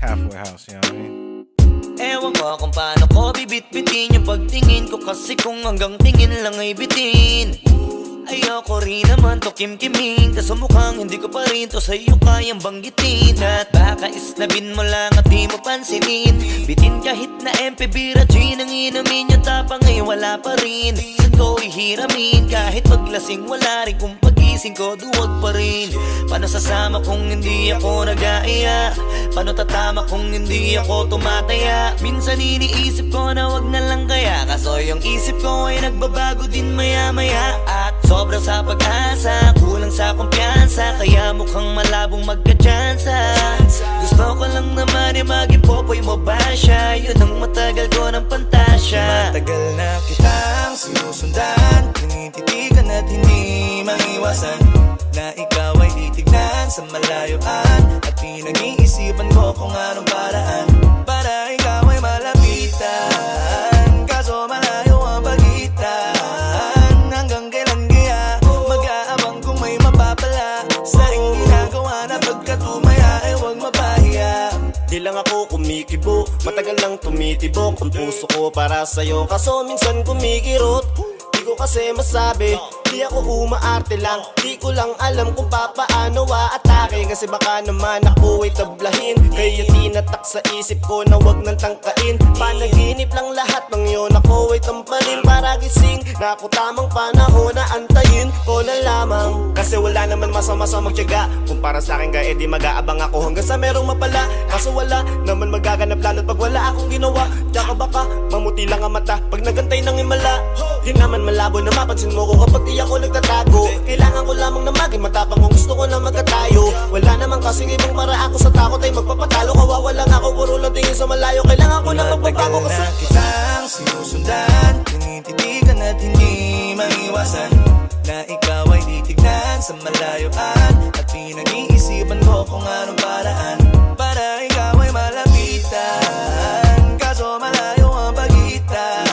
Halfway house, you know what I mean? Ewan ko kung paano ko bibit-bitin yung pagtingin ko, kasi kung hanggang tingin lang ay bitin. Ayoko rin naman to kim-kiming, kaso mukhang hindi ko pa rin to sa'yo kayang banggitin. At baka isnabin mo lang at di mo pansinin, bitin kahit na MP Bira Gin ang inumin, yung tapang ay wala pa rin. Saan ko ihiramin, kahit paglasing wala rin, kung pagising ko duwag pa rin. Paano sasama kung hindi ako nag-aaya? Paano tatama kung hindi ako tumataya? Minsan iniisip ko na wag na lang kaya, kaso yung isip ko ay nagbabago din maya-maya. At sobra sa pag-asa, kulang sa kumpiyansa, kaya mukhang malabong magka-tsansa. Gusto ko lang naman ay maging popoy mo ba siya? Yun ang matagal ko ng pantasya. Matagal na kitang sinusundan, tinititigan at hindi maiwasan na ikaw ay titignan sa malayuan. At pinag-iisipan ko kung anong paraan para ikaw ay malapitan, kaso malayo ang pagitan. Hanggang kailan kaya mag-aabang kung may mapapala sa ring ginagawa na pagkatumaya ay huwag mapahiya. Di lang ako kumikibo, matagal nang tumitibok ang puso ko para sa'yo, kaso minsan kumikirot. Di ko kasi masabi, di ako umaarte lang, di ko lang alam kung papaano atake. Kasi baka naman ako ay tablahin, kaya tinatak sa isip ko na wag nang tangkain. Panaginip lang lahat ng yun, ako ay tamparin para gising na ako tamang panahon na antayin ko na lamang. Kasi wala naman masama sa magtiyaga, kung para sa akin kaya di mag-aabang ako hanggang sa merong mapala. Kaso wala naman magaganap lalo't pag wala akong ginawa. Tsaka baka mamuti lang ang mata pag nagantay ng himala. Di naman malabo na mapansin mo ko kapag di ako nagtatago. Kailangan ko lamang na maging matapang kung gusto ko na magkatayo. Wala naman kasing ibang para ako sa takot ay magpapatalo. Kawawa lang ako, puro lang tingin sa malayo. Kailangan ko na magbabago kasi na kitang sinusundan, tinititigan at hindi maiwasan na ikaw ay titignan sa malayuan. At pinag-iisipan ko kung anong paraan para ikaw ay malapitan, kaso malayo ang pagitan.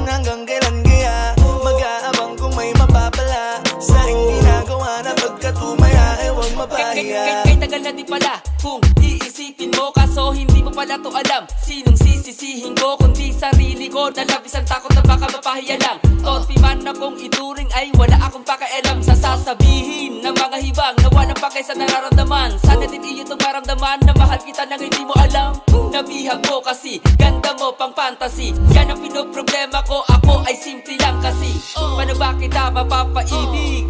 Hanggang kailan kaya mag-aabang kung may mapapala sa ring ginagawa na pagkatumaya ay huwag mapahiya. Kay tagal na di pala kung iisipin mo, kaso hindi mo pala to alam. Sinong sisisihin ko kundi sarili ko, na labis ang takot na baka mapahiya lang. Tonti man akong ituring ay wala akong pakialam sa sasabihin ng mga hibang na walang pakay sa nararamdaman. Sana din iyo itong maramdaman na mahal kita nang hindi mo alam. Nabihag mo kasi ganda mo pang fantasy, yan ang pinoproblema ko, ako ay simple lang kasi. Paano ba kita mapapaibig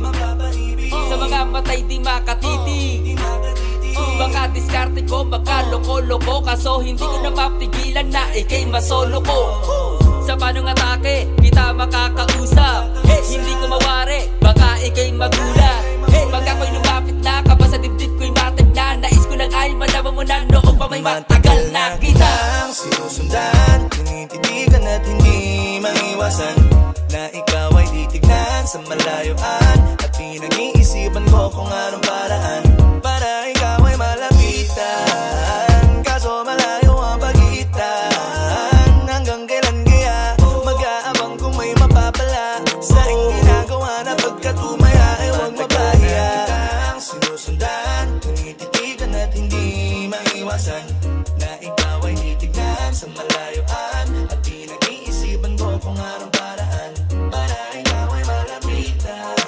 sa mga matay di makatitig? Baka diskarte ko, baka loko-loko, kaso hindi ko na mapigilan na ikay masolo ko. Sa panong atake, kita makakausap, hindi ko mawari, baka ikay magulat. Pag ako'y lumapit na, kapa sa dibdib ko'y matig na, nais ko lang ay malaman mo na noong pa may matagal na kita. Sinusundan, tinititigan at hindi maiwasan na ikaw ay titignan sa malayuan. At pinag-iisipan ko kung anong paraan para ikaw ay malapitan, kaso malayo ang pagitan. Hanggang kailan kaya mag-aabang kung may mapapala sa ring ginagawa na pagkatumaya ay huwag mapahiya. Sinusundan, tinititigan at hindi maiwasan na ikaw ay titignan sa malayuan. At pinag-iisipan ko kung anong paraan para ikaw ay malapitan,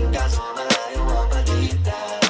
kaso malayo ang pagitan.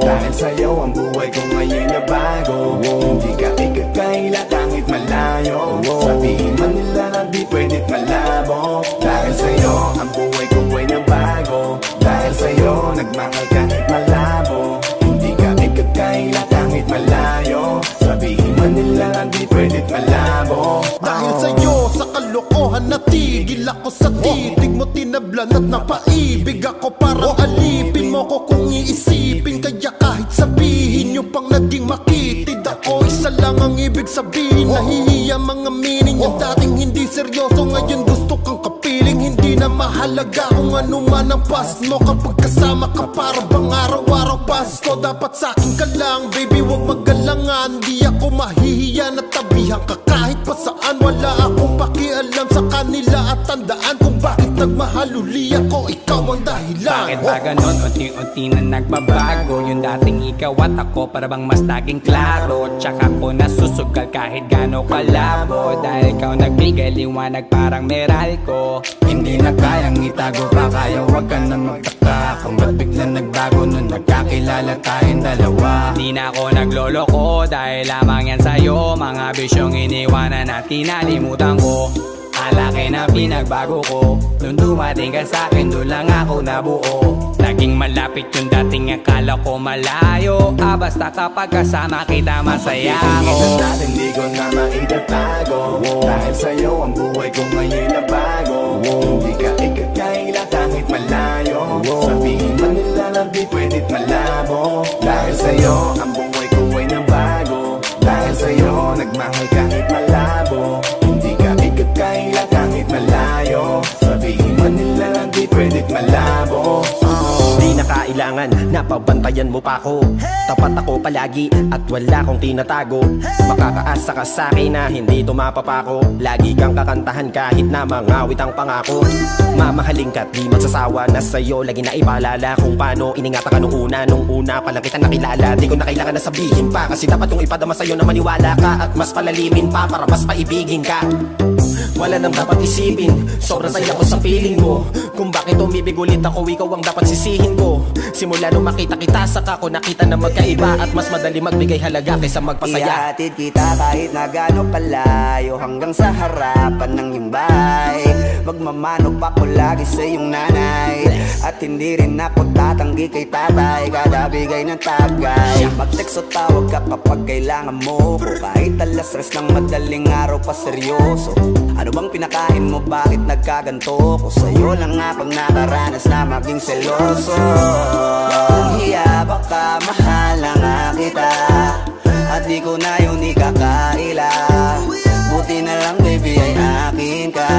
Dahil sa'yo ang buhay ko ngayon na bago. Hindi ka ikakaila kahit malayo. Sabihin man nila na di pwedit malabo. Dahil sa'yo ang buhay ko ay na bago. Dahil sa'yo nagmahal kahit malabo. Hindi ka ikakaila kahit malayo. Sabihin man nila na di pwedit malabo. Dahil sa'yo sa kalokohan natigil ako sa titig mo, tinablan at napaibig ako. Parang alipin mo ko kung iisipin. Kaya kahit sabihin nyo pang naging makitid ako, isa lang ang ibig sabihin. Nahihiya mga meaning. Yung dating hindi seryoso ngayon gusto kang kapiling. Hindi na mahalaga kung ano man ang past mo. Kapag kasama ka para bang araw-araw Pasko. Dapat sa'kin ka lang baby, wag magalangan. Di ako mahihiya na tabihan ka kahit pa saan. Wala akong pakialam sa kanila at tandaan kung bakit nagmahal uli ako. Ikaw ang dahilan. Bakit ba ganon? Unti-unti na nagbabago. Yung dating ikaw at ako para bang mas naging klaro. Tsaka ko nasusugal kahit gano'ng kalabo. Dahil ikaw nagbigay liwanag parang Meralco. Hindi na kayang itago pa, kaya wag ka na magtaka kung ba't bigla nagbago nun nagkakilala tayong dalawa. Di na ako nagloloko dahil lamang yan sa'yo. Mga bisyong iniwanan at kinalimutan ko. Alaki na pinagbago ko. Nung dumating ka sa'kin, doon lang ako nabuo. Naging malapit yung dating akala ko malayo. Basta kapag kasama kita masaya ako. Hindi ko na maitatago. Dahil sa'yo ang buhay ko ngayon na bago. Hindi ka ikakaila kahit malayo. Sabihin man nila na di pwedit malabo. Dahil sa'yo ang buhay ko ay na bago. Dahil sa'yo nagmahal kahit malabo. Hindi ka ikakaila kahit malayo. Sabihin man nila na di pwedit malabo. Di na kailangan na pabantayan mo pa ako. Tapat ako palagi at wala kong tinatago. Makakaasa ka sa'kin na hindi tumapapako. Lagi kang kakantahan kahit na mangawit ang pangako. Mamahalin ka't di magsasawa na sa'yo lagi na ipaalala kung paano iningatan ka nung una pa lang kita nakilala. Di ko na kailangan na sabihin pa, kasi dapat kong ipadama sa'yo na maniwala ka at mas palalimin pa para mas paibigin ka. Wala nang dapat isipin, sobrang saya ko sa feeling mo. Kung bakit umibig ulit ako, ikaw ang dapat sisihin ko. Simula nung makita kita, saka ko nakita na magkaiba. At mas madali magbigay halaga kaysa magpasaya. Ihatid kita kahit na gano'ng kalayo, hanggang sa harapan ng iyong bahay. Magmamano pa ko lagi sa iyong nanay. At hindi rin ako tatanggi kay tatay, kada bigay ng tagay. Mag-text o tawag ka kapag kailangan mo ko. Kahit alas stress ng madaling araw pa seryoso. Ano bang pinakain mo, bakit nagkaganto ko? Sa'yo lang akong nakaranas na maging seloso. Ang hiya baka mahal na nga kita, at di ko na yun ikakaila. Buti na lang baby ay akin ka,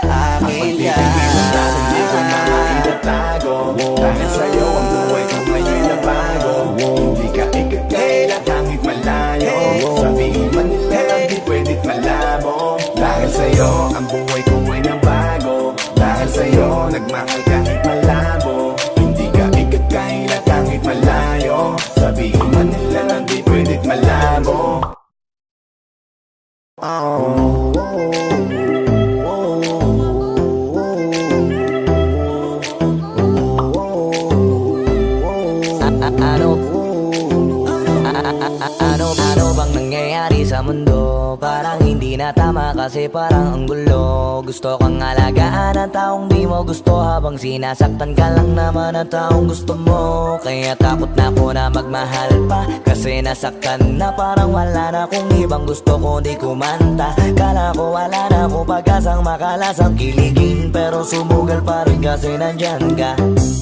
akin ka. Hindi ko na maitatago. Dahil sa'yo ang buhay ko ngayon na bago. Hindi ka ikakaila kahit malayo. Sabihin man nila na di pwedit malabo. Dahil sa'yo ang buhay ko ay na bago. Dahil sa'yo nagmahal kahit malabo. Hindi ka ikakaila kahit malayo. Sabihin man nila na di pwedit malabo. Ano bang nangyayari sa mundo? Parang hindi na tama kasi parang ang gulo. Gusto kang alagaan ang taong di mo gusto, habang sinasaktan ka lang naman ang taong gusto mo. Kaya takot na ako na magmahal pa, kasi nasaktan na parang wala na kung ibang gusto ko di kumanta. Kala ko wala na akong pag-asang makalasang kiligin, pero sumugal pa rin kasi nandyan ka.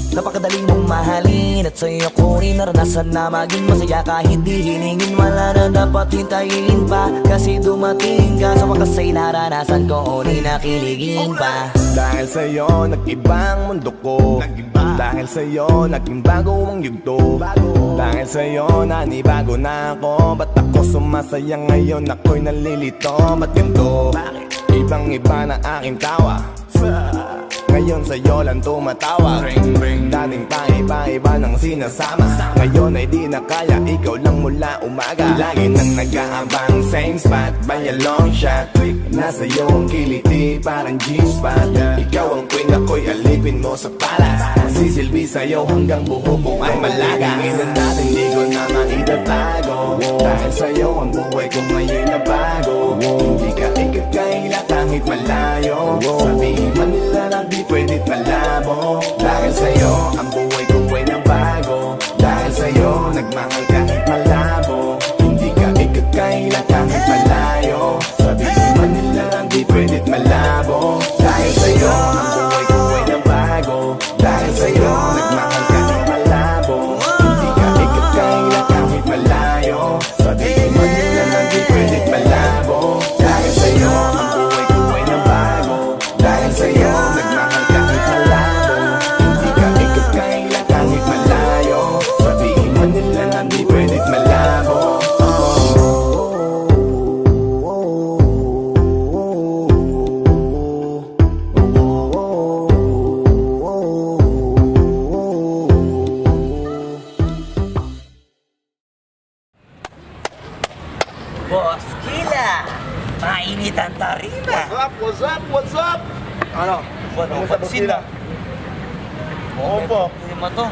Napakadali mong mahalin at sa'yo ko rin naranasan na maging masaya kahit di hiningin. Wala na dapat hintayin pa, kasi dumating ka. Sa wakas ay naranasan ko o di nakiligin pa. Dahil sa'yo nag-ibang mundo ko. Dahil sa'yo naging bago ang yugto. Dahil sa'yo nanibago na ako. Ba't ako sumasaya ngayon? Ako'y nalilito. Ba't ganito? Ibang iba na aking tawa. Ngayon sa'yo lang tumatawa. Dating tayo iba-iba ng sinasama. Ngayon ay di na kaya, ikaw lang mula umaga. Lagi nang nag-aabang, same spot, by a long shot. Nasa iyo ang kiliti, parang G-spot. Ikaw ang queen, ako'y alipin mo sa palas. Sisilbi sa'yo hanggang buhok ko ay malaga. Hinginan natin, di ko na maitatago. Dahil sa'yo ang buhay ko ngayon na bago. Hindi ka ikakaila kahit malayo. Sabihin man nila na di pwedit malabo. Dahil sa'yo ang buhay ko ay na bago. Dahil sa'yo nagmahal kahit malabo. Hindi ka ikakaila kahit malayo. Sabihin man nila na di pwedit malabo. Dahil sa'yo ang buhay ko ay na bago. Dahil sa'yo nagmahal kahit malabo. Hindi ka ikakaila kahit malayo. Sabihin man nila na di pwedit malabo. Dahil sa'yo ang buhay ko ay na bago. Dahil sa'yo nagmahal kahit malabo. Hindi ka ikakaila kahit malayo. Sabihin man nila na di pwedit malabo. Boss Kila, mainit ang tarima. What's up? What's up? Ano? Ano pansin na? Oo po. Hindi mo to.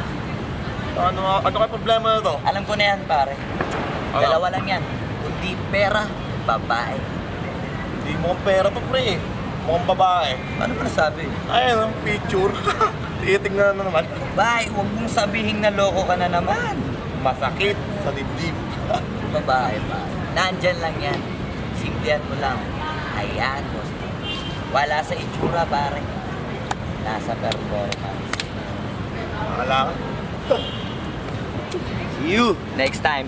Ano kayo problema na to? Alam ko na yan, pare. Ano? Dalawa lang yan. Kundi pera, babae. Hindi mo pera to, pre. Mukhang babae. Ano ba nasabi? Ayun, ang picture. Titignan na naman. Babae, huwag mong sabihin na loko ka na naman. Masakit sa dibdib. Babae pa. Nandyan lang yan. Simplihan mo lang. Hayaan mo. Wala sa itsura, pare. Nasa performance. Wala ka? See you next time.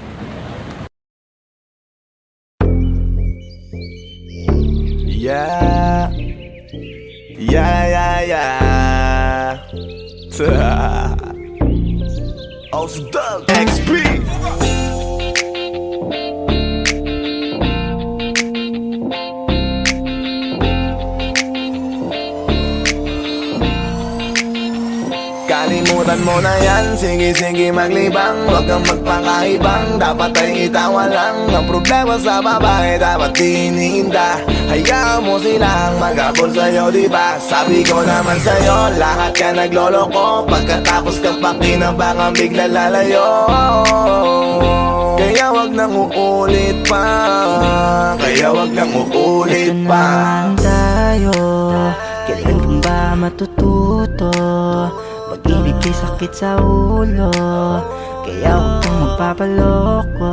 Yeah. Osdog XP. Kalimutan mo na yan, sige maglibang. Huwag kang magpakaibang, dapat ay itawa lang. Ang problema sa babae, dapat tinihinda. Hayaan mo silang mag-abol sa'yo, diba? Sabi ko naman sa'yo, lahat ka nagloloko. Pagkatapos kang pakinabangan, bigla lalayo. Kaya wag nang uulit pa. Kaya wag nang uulit pa. Tayo, kailan kang ba matututo? Pag-ibig ay sakit sa ulo, kaya huwag kang magpapaloko.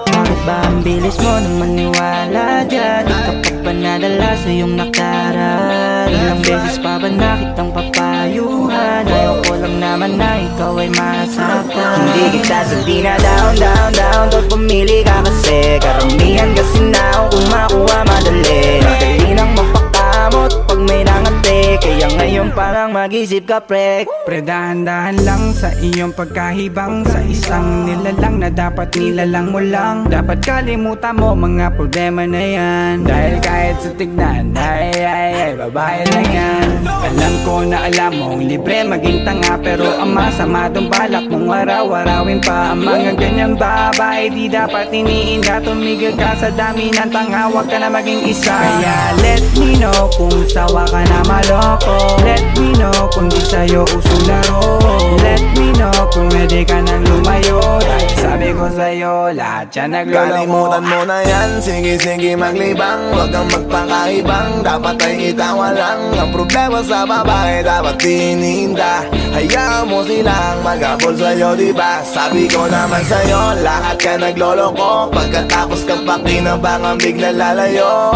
Bakit ba ang bilis mo nang maniwala dyan? Di ka pa ba nadala sa iyong nakaraan? Ilang beses pa ba nakitang papayuhan? Ayaw ko lang naman na ikaw ay masaktan. Hindi kita sabi na down Pag pumili ka kasi karamihan kasi na kung makuha madali. Dali nang mapakamot pag may nangante. Kaya ngayon parang mag-isip ka, pre. Pre, dahan-dahan lang sa iyong pagkahibang. Sa isang nilalang na dapat nilalang mo lang. Dapat kalimutan mo mga problema na yan. Dahil kahit sa tignan, ay, babae lang yan. Alam ko na alam mong libre maging tanga, pero ang masama dong balak mong araw-arawin pa. Ang mga ganyang babae di dapat iniinda. Tumigil ka sa dami ng tanga, wag ka na maging isa. Kaya let me know kung sawa ka na maloko. Let me know kung di sa'yo uso laro. Let me know kung pwede ka nang lumayo. Dahil sabi ko sa'yo, lahat yan nagloloko. Kalimutan mo na yan, sige maglibang. Huwag kang magpakaibang, dapat ay itawa lang. Ang problema sa babae, dapat tinihinda. Hayaan mo silang mag-abol sa'yo, diba? Sabi ko naman sa'yo, lahat ka nagloloko. Pagkatapos kang pakinabangan, bigla lalayo.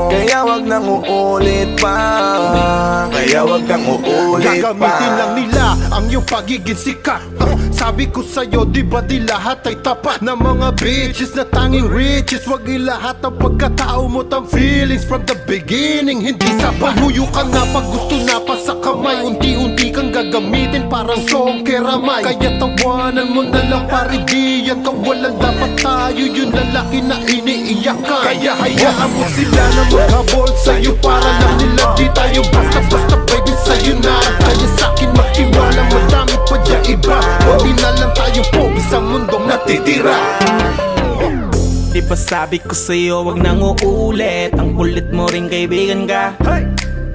Kaya wag nang uulit pa. Kaya wag kang uulit pa. Gagamitin lang nila ang iyong pagiging sikat. Sabi ko sa'yo, di ba di lahat ay tapat na mga bitches na tanging riches. Wag ilahat ang pagkatao mo tang feelings from the beginning. Hindi sapat, huyo ka na pag gusto na pa sa kamay. Unti-unti kang gagamitin parang song keramay. Kaya tawanan mo na lang pare, di yan kawalan. Dapat tayo yung lalaki na iniiyakan. Kaya hayaan mo sila na maghabol sa'yo, para lang nila di tayo basta-basta baby sa'yo na. Kaya sa'kin makiwala. natitira. Di ba sabi ko sa'yo wag nang uulit, ang kulit mo rin kaibigan ka.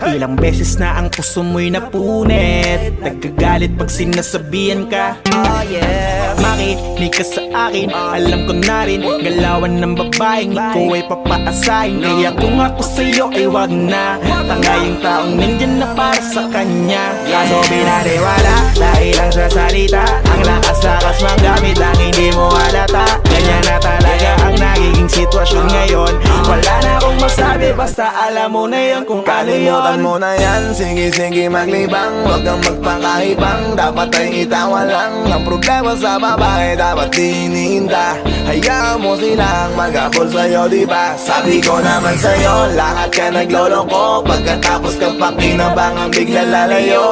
Ilang beses na ang puso mo'y napunit, nagkagalit pag sinasabihan ka. Oh yeah, makinig ka sa akin, alam ko na rin galawan ng babaeng ikaw ay papaasahin. Kaya kung ako sa'yo ay wag na, tanga yung taong nandyan na para sa kanya. Kaso binaniwala dahil lang sa salita, ang lakas-lakas manggamit lang hindi mo halata. Ganyan na talaga ang nagiging sitwasyon ngayon. Wala na akong masabi, basta alam mo na yun kung ano yun. Mo na yan, sige maglibang, huwag kang magpakahibang, dapat ay itawa lang. Ang problema sa babae dapat dininda, hayaan mo silang mag-abol sa'yo, diba? Sabi ko naman sa'yo, lahat ka nagloloko, pagkatapos kang pakinabangan bigla lalayo.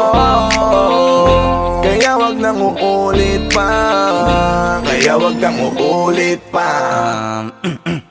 Kaya wag nang uulit pa, kaya wag kang uulit pa.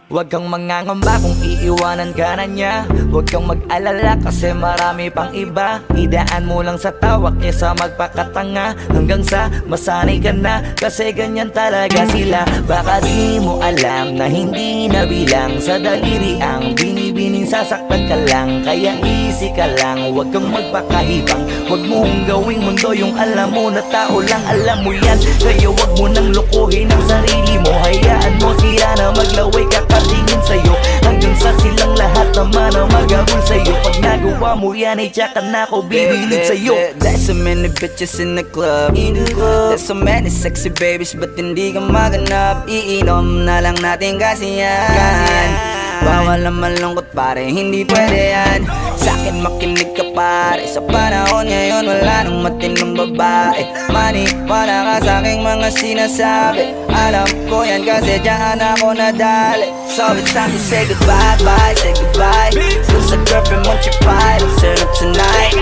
Huwag kang mangangamba kung iiwanan ka na niya. Huwag kang mag-alala kasi marami pang iba. Idaan mo lang sa tawak niya sa magpakatanga, hanggang sa masanay ka na, kasi ganyan talaga sila. Baka di mo alam na hindi na bilang sa daliri ang binibining sasaktan ka lang. Kaya easy ka lang, huwag kang magpakahibang, huwag mong gawing mundo yung alam mo na tao lang alam mo yan. Kaya huwag mo nang lokohin ang sarili mo, hayaan mo sila na maglaway kakatingin sa'yo, hanggang sa silang lahat naman ang mag-abol sa'yo. Pag nagawa mo yan ay tsaka na ako bibilid sa'yo. There's so many bitches in the club, there's so many sexy babies, ba't hindi ka maganap? Iinom na lang natin kasi yan. Bawal na malungkot pare, hindi pwede yan. Sa'kin makinig ka pare, sa panahon ngayon wala nang matinong babae. Maniwala ka sa'king mga sinasabi, alam ko yan kasi dyan ako nadali. So it's time to say goodbye, bye, say goodbye. Dun sa girlfriend mo chipay, let's turn up tonight.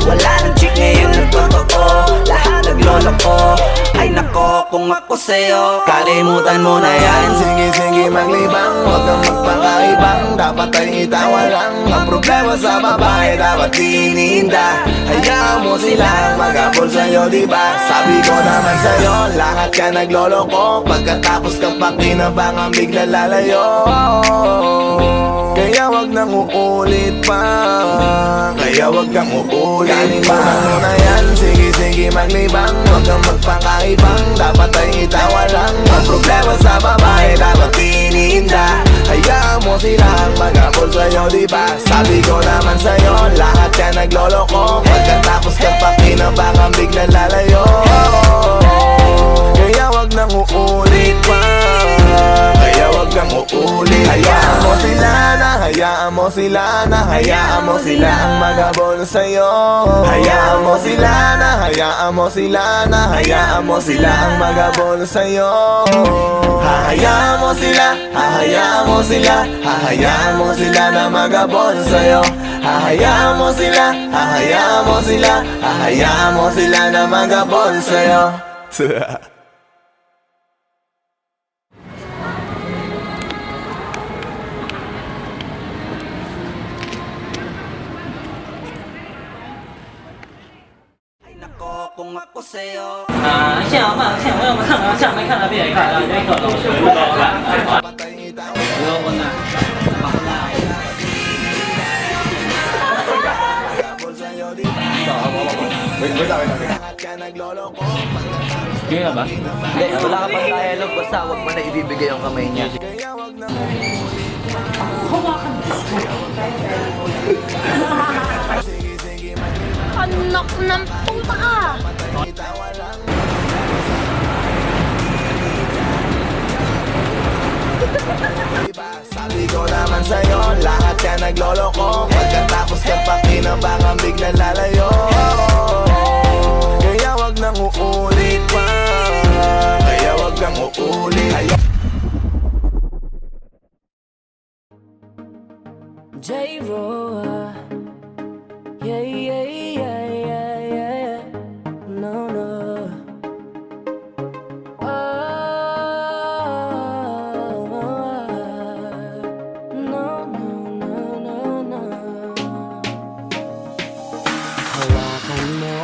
Wala nang chick ngayon nagtotoo, lahat nagloloko. Ay nako, kung ako sa'yo, kalimutan mo na yan. Sige maglibang, huwag kang magpakaibang, dapat ay itawa lang. Ang problema sa babae dapat dininda, hayaan mo silang mag-abol sa'yo, diba? Sabi ko naman sa'yo, lahat ka nagloloko, pagkatapos kang pakinabangan bigla lalayo. Kaya wag nang uulit pa, kaya wag kang uulit pa. Kalimutan mo na yan, sige maglibang, huwag kang magpakaibang, dapat ay itawa lang. Ang problema sa babae dapat dininda, hayaan mo silang mag-abol sa'yo, diba? Sabi ko naman sa'yo, lahat ka nagloloko, pagkatapos kang pakinabangan bigla lalayo. Kaya wag nang uulit pa, kaya wag kang uulit. Hayaan mo sila na, hayaan mo sila na, hayaan mo sila ang mag-abol sa'yo. Hayaan mo sila na, hayaan mo sila na, hayaan mo sila ang mag-abol sa'yo. Hahayaan mo sila, hahayaan mo sila, hahayaan mo sila na mag-abol sa'yo. Hahayaan mo sila, hahayaan mo sila, hahayaan mo sila na mag-abol sa'yo. Kung ako sa'yo, 像没看到别人看到，这个老师不高了。不要问呐。Kaya ba? Hindi, wala ka pang dialogue, basta huwag mo na ibibigay yung kamay niya. Anak ng puta ka! Sabi ko naman sa'yo, lahat ka nagloloko, pagkatapos kang pakinabangan bigla lalayo. Kaya wag nang uulit pa, kaya wag kang uulit. J-Ro, yeah, no. Hawakan mo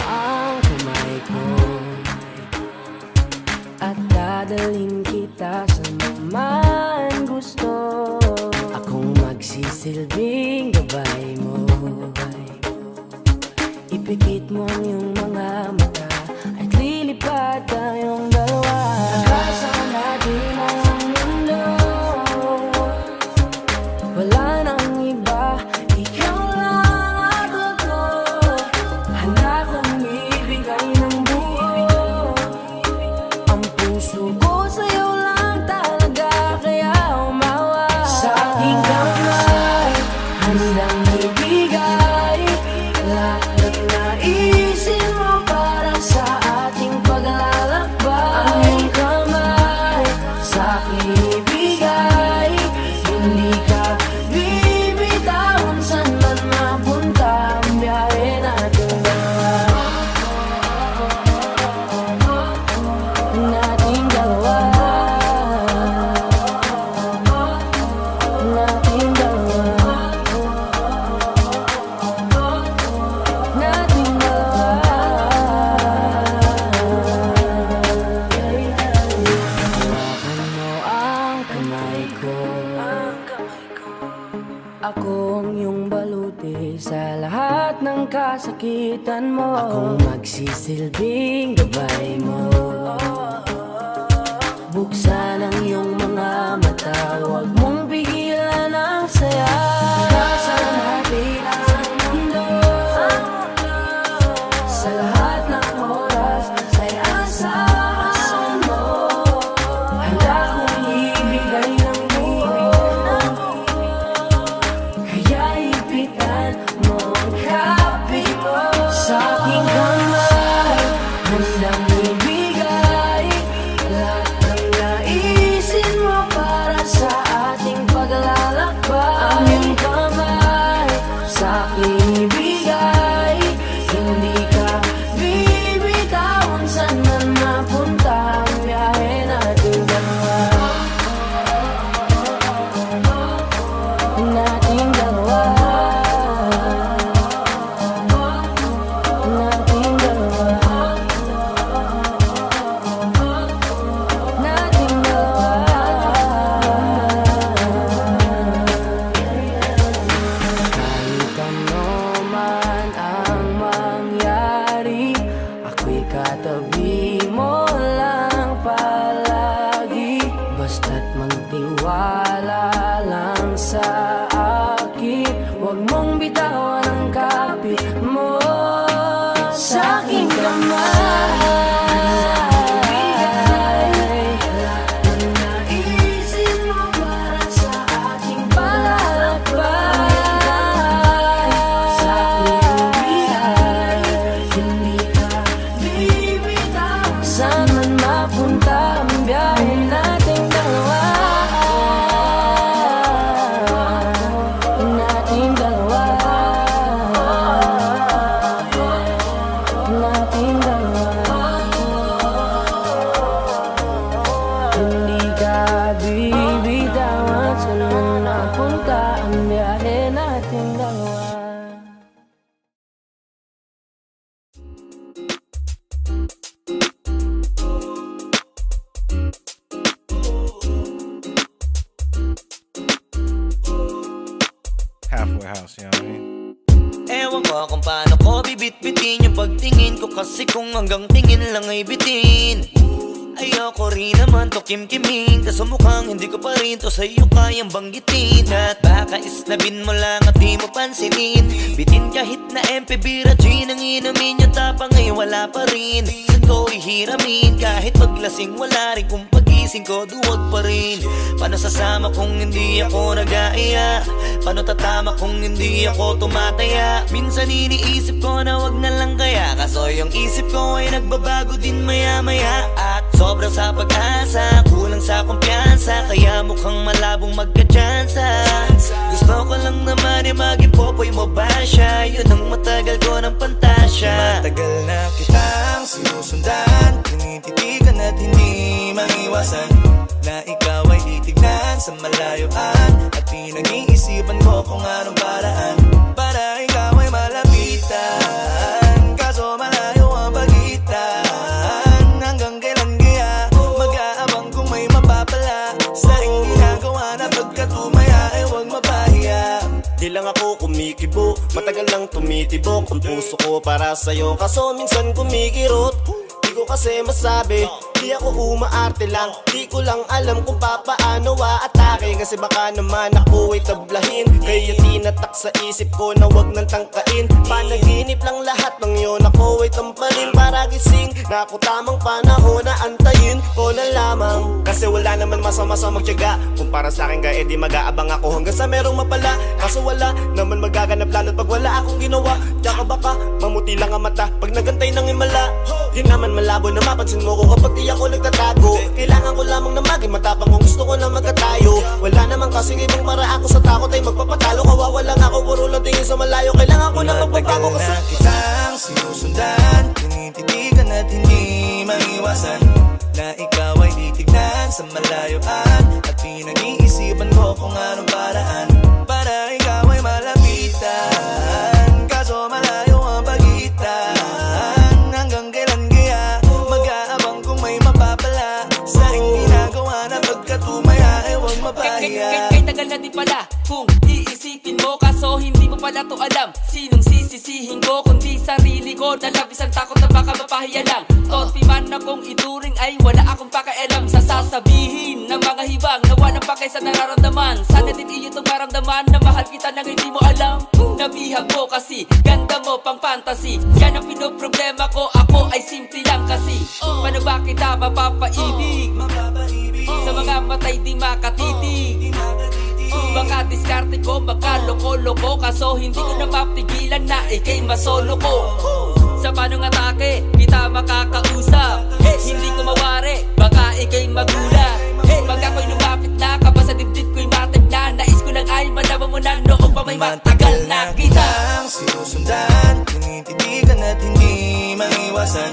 Ipitan mo akong magsisilbing gabay mo. Buksan ang iyong mga mata, huwag mong pigilan ang saya. Sa natin ang mundo, sa lahat ng oras ay asahan mo. Handa kong ibigay ng buhay, kaya ipitan mo ang kapit mo. Sa aking kamay, handang ibigay lahat ng naisin mo para sa ating paglalakbay. Ang iyong kamay sa aking ibigay, hindi ka bibitawan. Saan man mapunta ang biyahe natin dalawa, nating dalawa, nating dalawa, nating dalawa. Kahit ano man ang mangyari, ako'y katabi mo lang palagi. Basta't magtiwala lang sa akin, huwag mong bitawan ang kapit mo. Sa aking kamay, lahat ng naisin mo para sa ating paglalakbay. Sa aking ibigay, hindi ka bibitawan. Saan man mapunta ang biyahe nating dalawa, nating dalawa, nating dalawa. Hindi ka bibitawan. Saan man napunta ang biyahe nating dalawa. Halfway house, you know what I mean? Ewan ko kung paano ko bibit-bitin yung pagtingin ko, kasi kung hanggang tingin lang ay bitin. Ayoko rin naman to kim-kiming, kaso mukhang hindi ko pa rin to sa'yo kayang banggitin. At baka isnabin mo lang at di mo pansinin, bitin kahit na MP Bira Gin ang inumin, yung tapang ay wala pa rin. Saan ko ihiramin, kahit paglasing wala rin, kung pagising ko duwag pa rin. Paano sasama kung hindi ako nag-aaya? Paano tatama kung hindi ako tumataya? Minsan iniisip ko na wag na lang kaya, kaso yung isip ko ay nagbabago din maya-maya. At sobra sa pag-asa, kulang sa kumpiyansa, kaya mukhang malabong magka-tsansa. Gusto ko lang naman yung maging popoy mo ba siya? Yun ang matagal ko ng pantasya. Matagal na kitang sinusundan, tinititigan at hindi maiwasan na ikaw ay titignan sa malayuan. At pinag-iisipan ko kung anong paraan para ikaw ay malapitan, kaso malayo ang pagitan. Hanggang kailan kaya mag-aabang kung may mapapala sa ring ginagawa na pagkatumaya ay huwag mapahiya. Di lang ako kumikibo, matagal lang tumitibok ang puso ko para sa'yo, kaso minsan kumikirot. Di ko kasi masabi, di ako umaarte lang, di ko lang alam kung papaano atake. Kasi baka naman ako ay tablahin, kaya tinatak sa isip ko na wag nang tangkain. Panaginip lang lahat ng yun, ako ay tampalin para gising na ako tamang panahon na antayin ko na lamang. Kasi wala naman masama sa magtiyaga, kung para sa akin ka edi mag-aabang ako hanggang sa merong mapala. Kaso wala naman magaganap lalo't pag wala akong ginawa. Tsaka baka mamuti lang ang mata pag nagantay ng himala. Di naman malabo na mapansin mo ko kapag di ako nagtatago. Kailangan ko lamang na maging matapang kung gusto ko na magkatayo. Wala naman kasing ibang para ako sa takot ay magpapatalo. Kawawa lang ako, puro lang tingin sa malayo. Kailangan ko na magpapago kasi na kitang sinusundan, tinititigan at hindi maiwasan na ikaw ay titignan sa malayuan. At pinag-iisipan ko kung anong paraan para ikaw ay malapitan, kaso malayo ang pagitan. Hanggang kailan kaya mag-aabang kung may mapapala sa ring ginagawa na pagkatumaya ay huwag mapahiya. Kay tagal na di pala kung iisipin mo, kaso hindi mo pa pala to alam. Sinong sisisihin ko kundi sarili ko, na labis ang takot na baka mapahiya lang. Torpe man akong ituring ay wala akong pakialam sa sasabihin ng mga hibang na walang pakay sa nararamdaman. Sana din iyo itong maramdaman na mahal kita nang hindi mo alam. Nabihag mo kasi, ganda mo pang fantasy. Yan ang pinoproblema ko, ako ay simple lang kasi. Paano ba kita mapapaibig sa mga matay di makatitig? Baka diskarte ko, baka loko-loko, kaso hindi ko napapigilan na ikay masolo ko. Sa panong atake, kita makakausap. Hindi ko mawari, baka ikay magula. Pag ako'y lumapit na, kapag sa dibdib ko'y matag na, nais ko lang ay malaman mo na noong pa may matagal na kita. Sinusundan, tinititigan at hindi maiwasan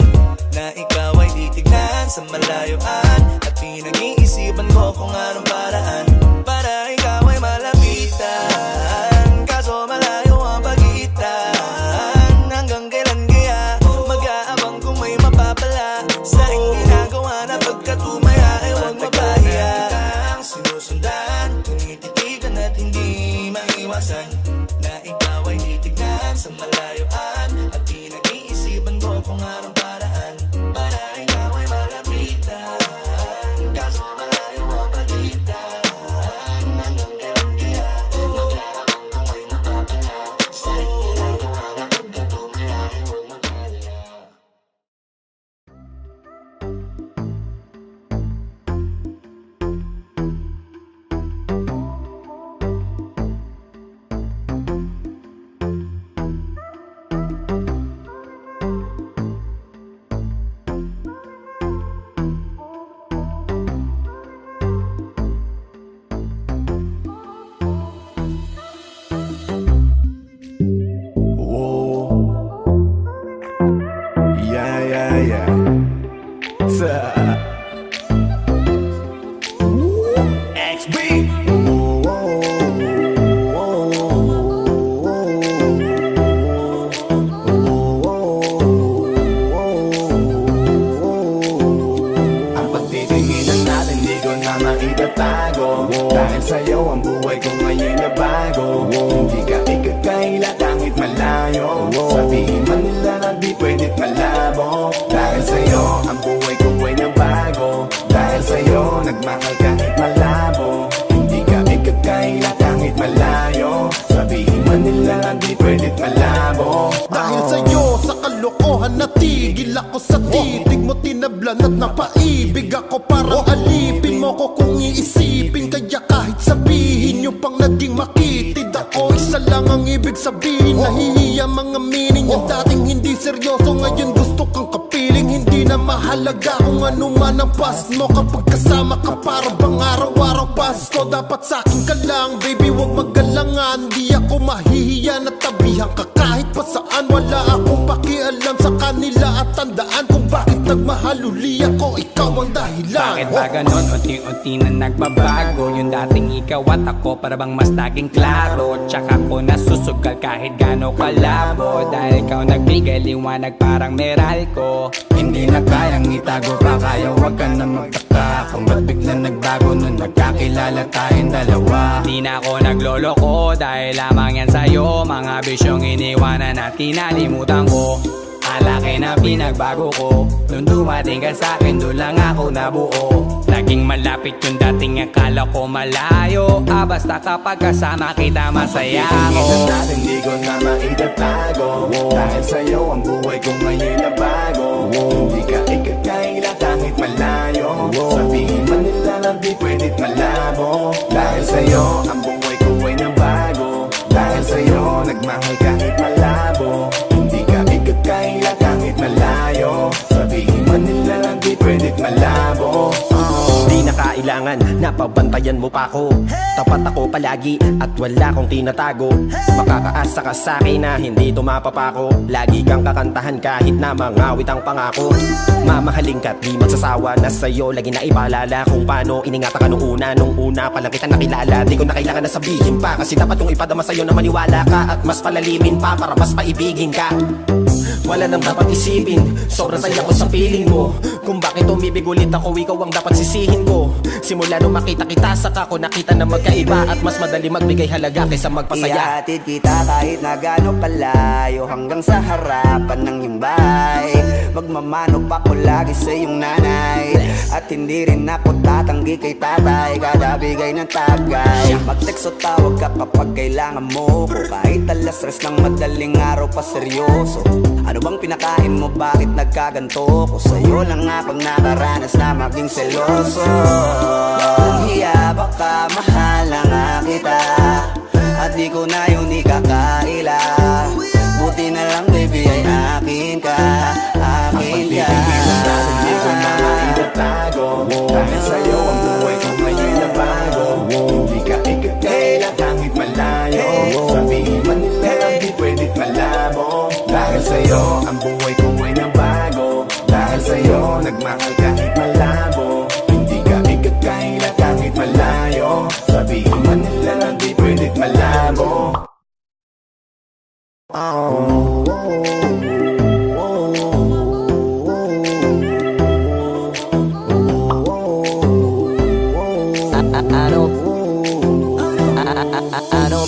na ikaw ay titignan sa malayuan. At pinag-iisipan ko kung anong paraan para ikaw ay malapitan. Kaso malayo ang pagitan. Hanggang kailan kaya mag-aabang kung may mapapala sa aking ginagawa na pagkatumaya ay huwag mapahiya. Sinusundan, tinititigan at hindi maiwasan na ikaw ay titignan sa malayuan. At pinag-iisipan ko kung anong paraan para ikaw ay malapitan. Kaso malayo ang pagitan. Hanggang kailan kaya mag-aabang kung may mapapala sa aking ginagawa na pagkatumaya ay huwag mapahiya. Dahil sa'yo ang buhay ko ngayon na bago. Hindi ka ikakaila kahit malayo. Sabihin man nila na di pwedit malabo. Dahil sa'yo ang buhay ko ay nabago. Dahil sa'yo nagmahal kahit malabo. Hindi ka ikakaila kahit malayo. Sabihin man nila na di pwedit malabo. Dahil sa'yo sa kalokohan natigil ako sa titig mo, tinablan at napaibig ako. Parang alipin mo ko kung iisipin. Kaya kahit sabihin nyo pang naging makitid ako, isa lang ang ibig sabihin. Nahihiya mga meaning. Yung dating hindi seryoso, ngayon gusto kang kapiling. Hindi na mahalaga kung ano man ang past mo. Kapag kasama ka para bang araw-araw Pasko. Dapat sa'kin ka lang baby, wag magalangan. Di ako mahihiya na tabihan ka kahit pa saan. Wala akong pakialam sa kanila at tandaan kung bakit nagmahal uli ako. Ikaw ang dahilan. Bakit ba ganon? Unti-unti na nagbabago. Yung dating ikaw at ako para bang mas naging klaro. Tsaka ko nasusugal kahit gano'n kalabo. Dahil ikaw nagbigay liwanag parang Meralco. Hindi na kayang itago pa, kaya wag ka na magtaka kung ba't biglang nagbago nung nagkakilala tayong dalawa. Di na ako nagloloko dahil lamang yan sa'yo. Mga bisyong iniwanan at kinalimutan ko. Alaki na pinagbago ko. Nung dumating ka sa'kin, doon lang ako nabuo. Naging malapit yung dating akala ko malayo. Basta kapag kasama kita masaya ako. Natin di ko na maitatago. Dahil sa'yo ang buhay ko ngayon na bago. Hindi ka ikakaila kahit malayo. Sabihin man nila na di pwedit malabo. Dahil sa'yo ang buhay ko ay nabago. Dahil sa'yo nagmahal kahit malabo. Hindi ka ikakaila kahit malayo. Sabihin man nila na di pwedit malabo. Di na kailangan, napabantayan mo pa ako. Tapat ako palagi at wala kong tinatago. Makakaasa ka sa'kin na hindi tumapapako. Lagi kang kakantahan kahit na mangawit ang pangako. Mamahalin ka't di magsasawa na sa'yo. Lagi na ipaalala kung paano iningatan ka nung una pa lang kita nakilala. Di ko na kailangan na sabihin pa, kasi dapat kong ipadama sa'yo na maniwala ka. At mas palalimin pa para mas paibigin ka. wala nang dapat isipin. Sobrang saya ko sa feeling mo. Kung bakit umibig ulit ako, ikaw ang dapat sisihin ko. Simula nung makita kita, saka ko nakita na magkaiba. At mas madali magbigay halaga kaysa magpasaya. Ihatid kita kahit na gano'ng kalayo, hanggang sa harapan ng iyong bahay. Magmamano pa ko lagi sa iyong nanay, at hindi rin ako tatanggi kay tatay. Kada bigay ng tagay, mag-text o tawag ka kapag kailangan mo ko. Kahit alas stress ng madaling araw pa seryoso. Ano bang pinakain mo, bakit nagkaganto ko? Sa'yo lang ako nakaranas na maging seloso. Kung hiya baka mahal na nga kita, at di ko na yun ikakaila. Buti na lang baby ay akin ka, akin ka. Hindi ko na maitatago, dahil sa'yo ang buhay ko ngayon na bago. Hindi ka ikakaila kahit malayo, sabihin man nila di pwedit malabo. Dahil sa'yo ang buhay ko ngayon na bago, dahil sa'yo nagmahal kahit malabo. Hindi ka ikakaila kahit malayo, sabihin man nila di pwedit malabo.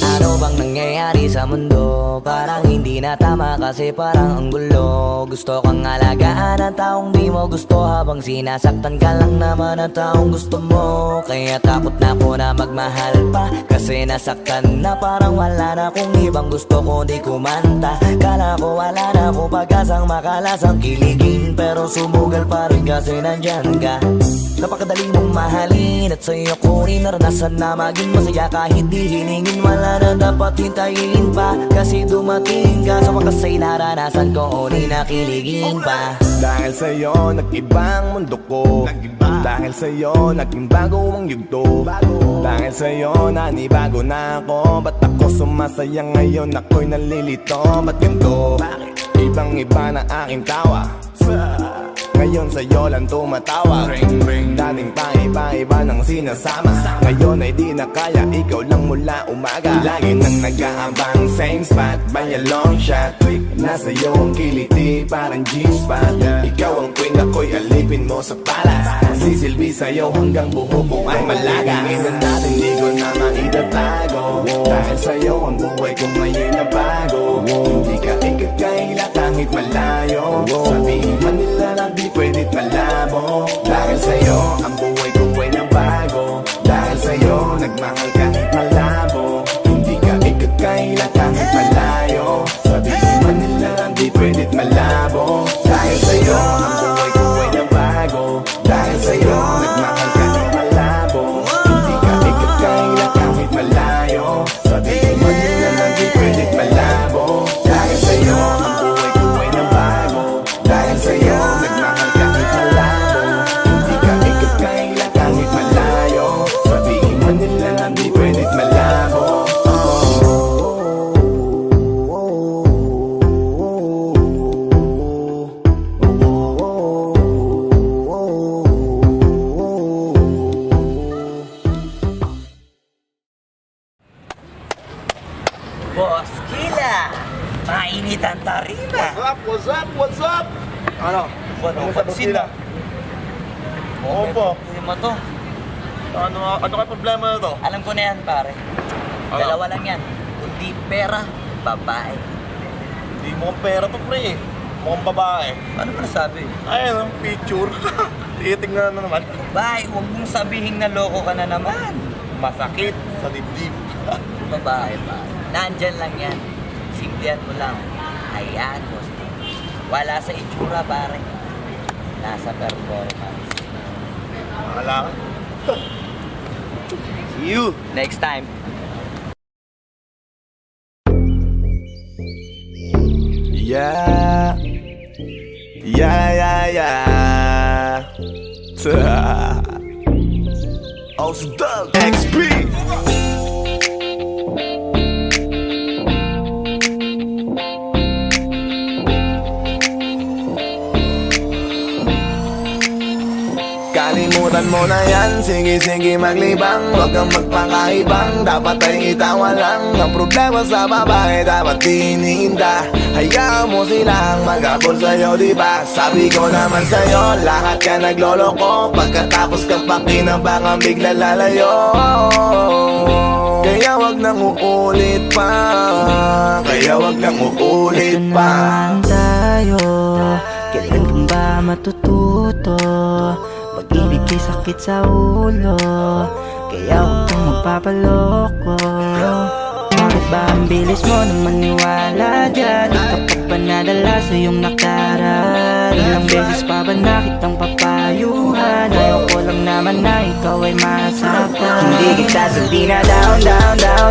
Ano bang nangyayari sa mundo? Parang hindi na tama kasi parang ang gulo. Gusto kang alagaan ang taong di mo gusto, habang sinasaktan ka lang naman ang taong gusto mo. Kaya takot na ako na magmahal pa, kasi nasaktan na parang wala na kung ibang gusto ko di kumanta. Kala ko wala na ako pag-asang makalasang kiligin, pero sumugal pa rin kasi nandyan ka. Napakadali mong mahalin at sa'yo ko rin naranasan na maging masaya. Kahit di hilingin wala na dapat hintayin pa, kasi dumating ka sa wakas ay naranasan ko o di nakiligin pa. Dahil sa'yo nag-ibang mundo ko, dahil sa'yo naging bago ang yugto. Dahil sa'yo nanibago na ako, ba't ako sumasaya ngayon ako'y nalilito? Ba't ganito? Ibang iba na aking tawa, ngayon sa'yo lang tumatawa. Dating pa iba-iba ng sinasama, ngayon ay di na kaya, ikaw lang mula umaga. Lagi nang nag-aabang same spot by a long shot. Nasa iyo ang kiliti parang G-spot. Ikaw ang queen, ako'y alipin mo sa palas. Sisilbi sa'yo hanggang buho ko ay malaga. Tingnan natin di ko na maitatago, dahil sa'yo ang buhay ko ngayon na bago. Hindi ka ikakaila kahit malayo, sabihin man nila na di pwedit malabo. Dahil sa'yo ang buhay ko ay na bago, dahil sa'yo nagmahal kahit malabo. Hindi ka ikakaila kahit malayo, sabihin man nila na di pwedit malabo. Dahil sa'yo ang buhay ko ay na bago, dahil sa'yo nagmahal kahit malabo. Hindi ka ikakaila kahit malayo, sabihin man nila na di pwedit malabo. Dahil sa'yo ang buhay ko ay na bago, dahil sa'yo nagmahal kahit malabo. Hindi ka ikakaila kahit malayo, sabihin man nila na di pwedit malabo. Boss Kila, mainit ang tarima. What's up? Ano? Ano pansin na? Oo po. Hindi mo to. Ano kaya problema na to? Alam ko na yan pare. Ano? Dalawa lang yan. Kundi pera, babae. Hindi mo ang pera to pre. Mukhang babae. Ano ba nasabi? Ayun ang picture. Titingnan na naman. Bay, huwag mong sabihin na loko ka na naman. Masakit sa dibdib. Babae pa. Nandyan lang yan. Simplihan mo lang. Hayaan mo. Wala sa itsura pare. Nasa performance. Wala ka. See you next time. Yeah. Ausdog XP. Kalimutan mo na yan, sige maglibang. Huwag kang magpakaibang, dapat ay itawa lang. Ang problema sa babae dapat tinihinda. Hayaan mo silang maghabol sa'yo, diba? Sabi ko naman sa'yo, lahat ka nagloloko. Pagkatapos kang pakinabangan bigla lalayo. Kaya wag nang uulit pa, kaya wag nang uulit pa. Ito naman tayo, kailan kang ba matututo? Pag-ibig ay sakit sa ulo, kaya huwag kang magpapaloko. Bakit ba ang bilis mo na maniwala dyan? Di ka pa ba nadala sa iyong nakaraan? Ilang beses pa ba nakitang papayuhan? Ayoko lang naman na ikaw ay masaktan. Hindi kita sabi na down,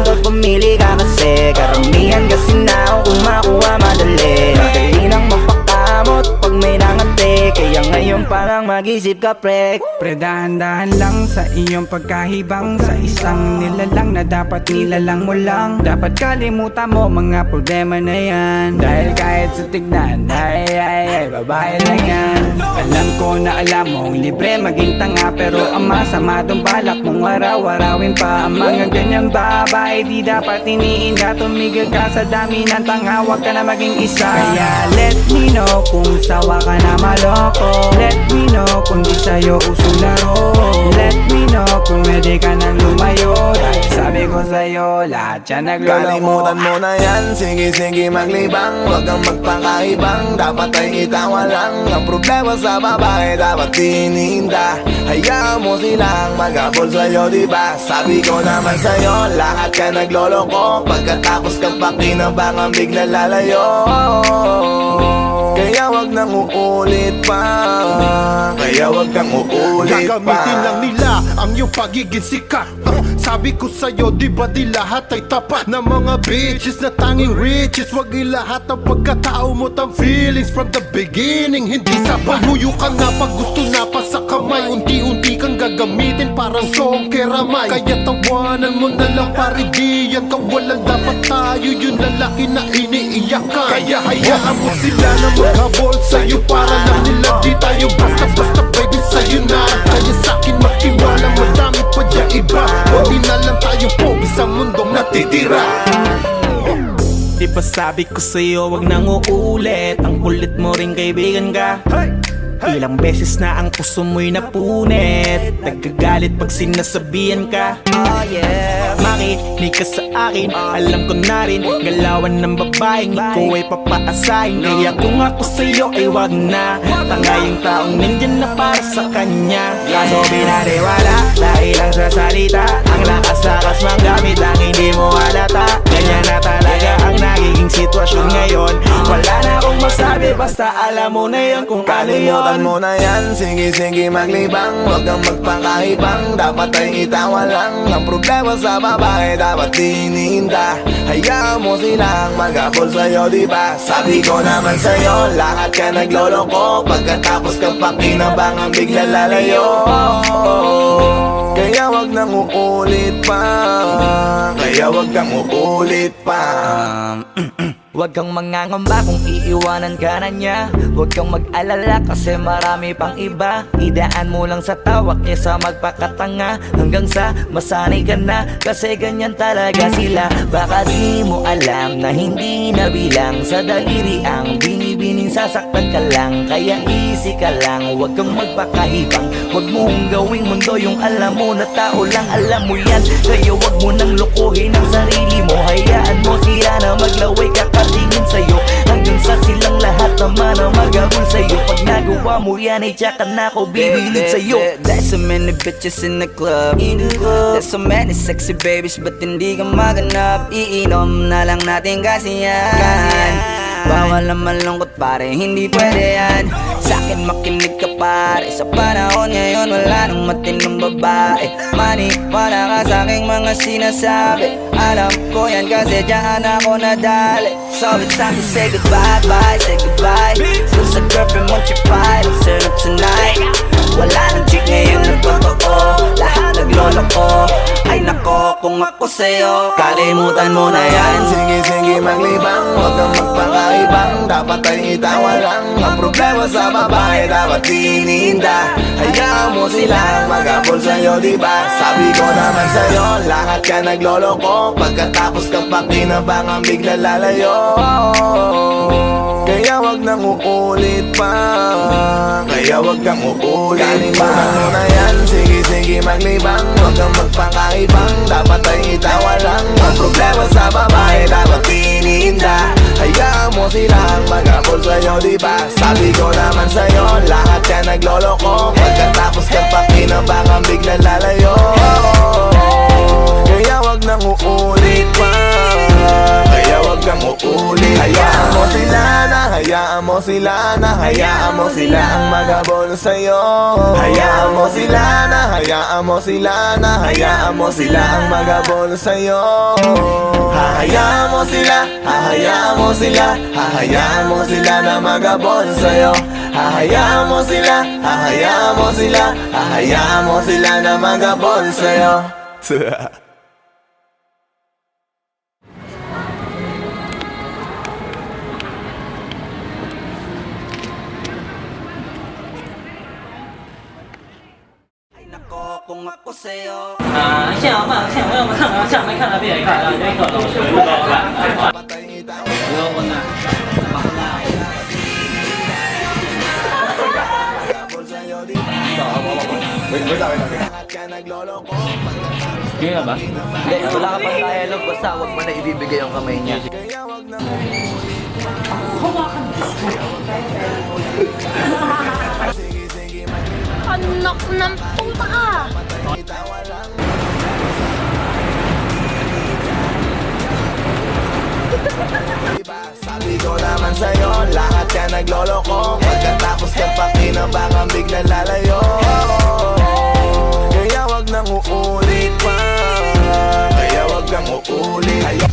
doon pumili ka kasi karamihan kasi na kung makuha madali. Dali nang magpakamot pag may nangante, kaya ngayon parang mag-isip ka pre. Dahan-dahan lang sa iyong pagkahibang, sa isang nilalang na dapat nilalang mo lang. Dapat kalimutan mo mga problema na yan, dahil kahit sa tignan ay babae lang yan. Alam ko na alam mong libre maging tanga, pero ang masama dong balak mong araw-arawin pa. Ang mga ganyang babae di dapat iniinda. Tumigil ka sa dami ng tanga, wag ka na maging isa. Kaya let me know kung sawa ka na maloko. Let me know kung di sa'yo uso laro. Let me know kung pwede ka nang lumayo, dahil sabi ko sa'yo lahat yan nagloloko. Kalimutan mo na yan, sige maglibang. Huwag kang magpakaibang, dapat ay itawa lang. Ang problema sa babae dapat tinihinda. Hayaan mo silang maghabol sa'yo, diba? Sabi ko naman sa'yo, lahat ka nagloloko. Pagkatapos kang pakinabangan bigla lalayo. Kaya wag nang uulit pa, kaya wag kang uulit pa. Gagamitin lang nila ang iyong pagiging sikat. Sabi ko sa'yo, di ba di lahat ay tapat na mga bitches na tanging riches? Wag ilahat ang pagkatao mo tang feelings from the beginning. Hindi sapat, huyo ka na pag gusto na pa sa kamay. Unti-unti kang gagamitin parang song keramay. Kaya tawanan mo na lang pare, di yan kawalan. Dapat tayo yung lalaki na iniiyakan. Kaya hayaan mo sila na maghabol sa'yo, para lang nila di tayo basta-basta baby sa'yo na. Kaya sa'kin magtiwala, madami pa dyan iba. Huwag na lang tayo pogi sa mundong natitira. Di ba sabi ko sa'yo wag nang uulit? Ang kulit mo rin kaibigan ka. Ilang beses na ang puso mo'y napunit. Nagkagalit pag sinasabihan ka. Makinig ka sa akin, alam ko na rin galawan ng babaeng ikaw ay papaasahin. Kaya kung ako sa'yo ay wag na. Tanga yung taong nandyan na para sa kanya. Kaso binariwala dahil lang sa salita. Ang lakas-lakas manggamit ang hindi mo halata. Ganyan na talaga ang nagiging sitwasyon ngayon. Wala na akong masabi, basta alam mo na yun kung ano yun. Kalimutan mo na yan, sige maglibang. Huwag kang magpakaibang, dapat ay itawa lang. Ang problema sa babae dapat tinihinda. Hayaan mo silang maghabol sa'yo, diba? Sabi ko naman sa'yo, lahat ka nagloloko. Pagkatapos kang pakinabangan bigla lalayo. Kaya wag nang uulit pa, kaya wag kang uulit pa. Huwag kang mangangamba kung iiwanan ka na niya. Huwag kang mag-alala kasi marami pang iba. Idaan mo lang sa tawak niya sa magpakatanga, hanggang sa masanay ka na, kasi ganyan talaga sila. Baka di mo alam na hindi na bilang sa daliri ang binibining sasaktan ka lang. Kaya easy ka lang, huwag kang magpakahibang. Huwag mong gawing mundo yung alam mo na tao lang alam mo yan. Kaya huwag mo nang lokohin ang sarili mo. Hayaan mo sila na maglaway kakatingin sa'yo, hanggang sa silang lahat naman ang maghabol sa'yo. Pag nagawa mo yan ay tsaka na ako bibilid sa'yo. There's so many bitches in the club. There's so many sexy babies, but hindi ka maganap. Iinom na lang natin kasi yan. Bawal na malungkot pare, hindi pwede yan. Sa'kin makinig ka pare, sa panahon ngayon wala nang matinong babae. Maniwala ka sa'king mga sinasabi, alam ko yan kasi dyan ako nadali. So it's time to say goodbye, bye, say goodbye. Kung sa girlfriend mo chipay, let's turn up tonight. Wala nang chick ngayon na totoo, lahat nagloloko. Ay nako, kung ako ako sa'yo. Kalimutan mo na yan. Sige, sige maglibang, huwag kang magpakaibang. Dapat ay itawa lang. Ang problema sa babae dapat dininda. Hayaan mo silang mag-apol sa'yo, diba? Sabi ko naman sa'yo, lahat ka nagloloko. Pagkatapos ka pa kinabangang bigla lalayo. Kaya wag nang uulit pa. Kaya wag kang uulit pa. Kalimutan mo na yan. Sige, sige maglibang, huwag kang magpakaibang. Dapat ay itawa lang. Ang problema sa babae dapat tininda. Hayaan mo silang mag-apol sa'yo, diba? Sabi ko naman sa'yo, lahat ka nagloloko. Pagkatapos ka pa kinabangang bigla lalayo. Kaya wag nang uulit pa. Kaya wag kang uulit. Hayaan mo sila na, hayaan mo sila na, hayaan mo sila ang mag-abol sa'yo. Hayaan mo sila na, hayaan mo sila na, hayaan mo sila ang mag-abol sa'yo. Hahayaan mo sila, hahayaan mo sila, hahayaan mo sila na mag-abol sa'yo. Hahayaan mo sila, hahayaan mo sila, hahayaan mo sila na mag-abol sa'yo. Kung ako sa'yo. 现在我们看了，下面看了别人看了，这个老师不高了。我问呐。Kaya ba? Hindi, wala ka pang dialogue. Basta huwag mo na ibibigay yung kamay niya. Anak ng puta ka! Sabi ko naman sa'yo, lahat ka nagloloko. Pagkatapos ka pa kinabangang bigla lalayo. Kaya wag nang uulit pa. Kaya wag kang uulit.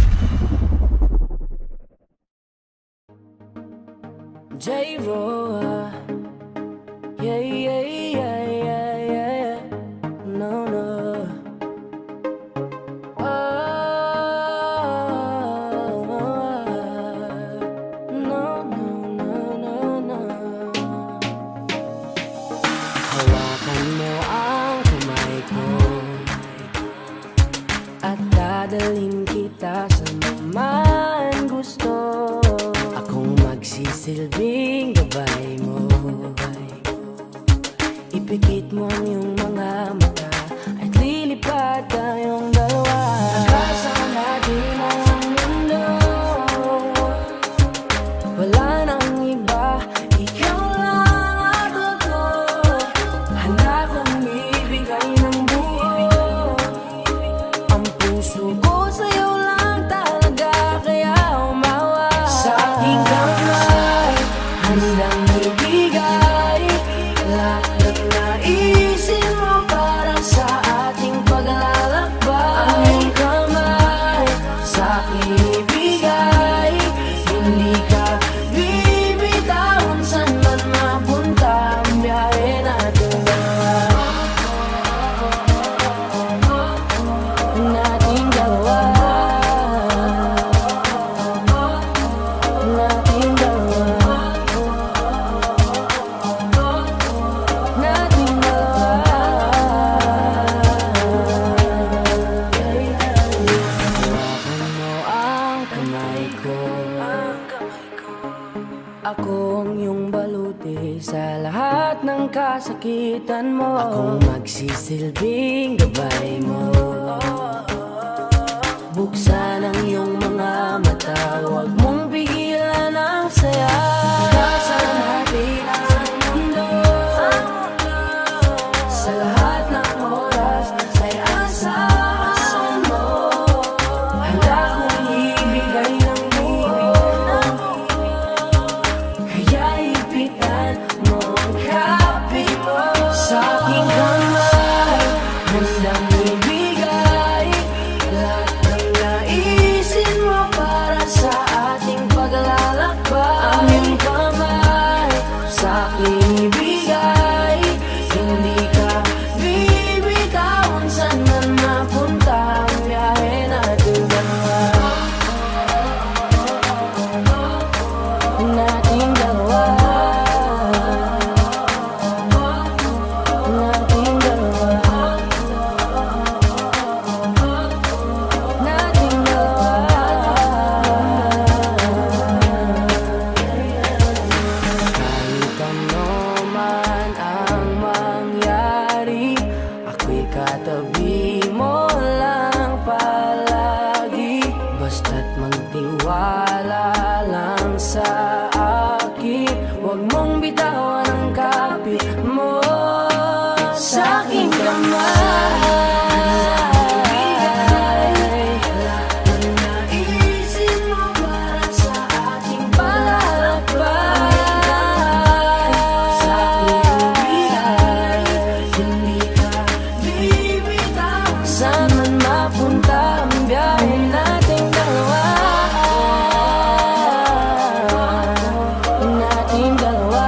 J-Ro, yeah, yeah, yeah, yeah, yeah. No, no. No, no, no, no, no. Hawakan mo ang kamay ko at dadalhin kita sa naman gusto. Akong magsisilbing gabay mo. Ipikit mo ang iyong mga mata at lilipad tayong dalawa. Nakasama natin ang mundo. Wala nang iba, ikaw lang at ako. Handa kong ibigay ng buo. Ang puso ko sa'yo lang talaga, kaya umawa. Sa aking kamay, handang ibigay lahat ng naisin mo para sa ating paglalakbay. Ang iyong kamay sa aking ibigay, hindi ka bibitawan saan man mapunta ang biyahe natin dalawa. Nating dalawa. Nating dalawa. Nating dalawa. Hawakan mo ang kamay ko. Ako ang iyong baluti sa lahat ng kasakitan mo. Akong magsisilbing gabay mo. Buksan ang iyong mga mata, huwag mong pigilan ang saya. Buksan natin ang mundo. Sa lahat ng oras ay asahan mo. Handa kong ibigay ng buo. Kaya ipitan mo ang kape mo. Sa aking kamay, handang ibigay lahat ng naisin mo para sa ating paglalakbay. Ang iyong mo sa aking kamay. Naisip mo para sa ating palakbay. Sa aking bigay, hindi ka bibitaw. Saan man mapunta ang biyahe nating dalawa. Nating dalawa.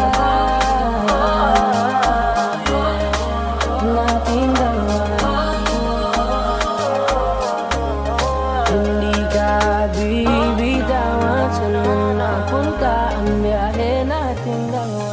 Nating dalawa. Hindi ka bibitawan. Saan man napunta ang biyahe nating dalawa.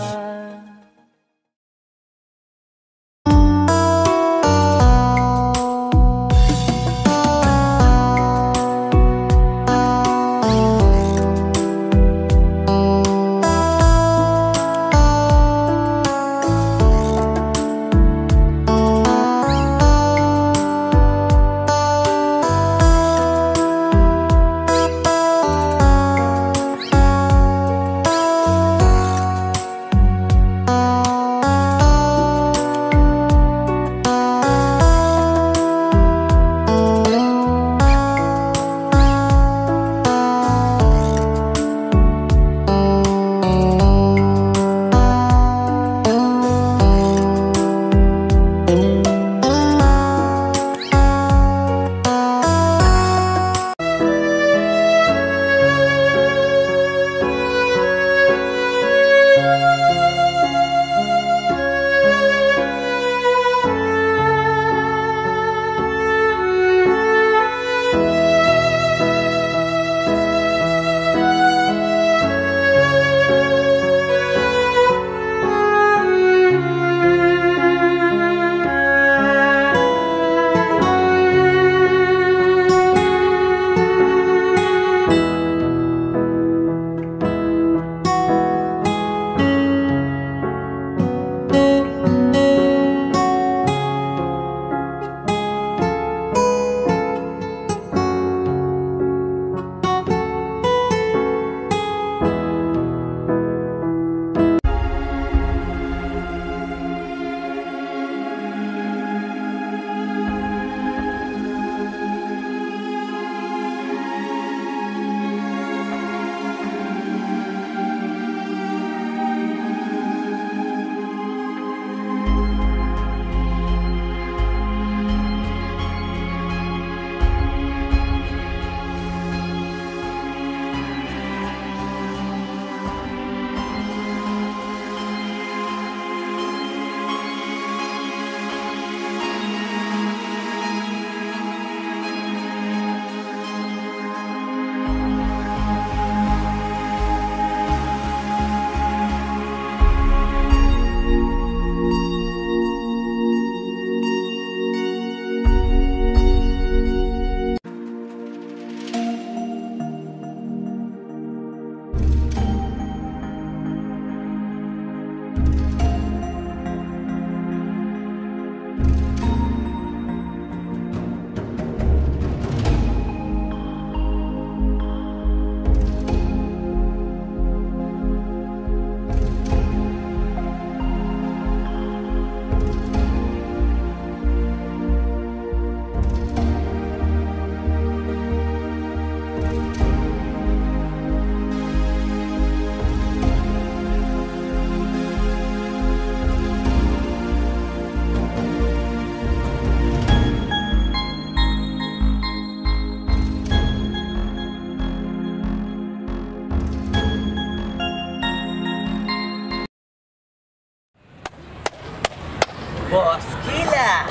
Boss Kila!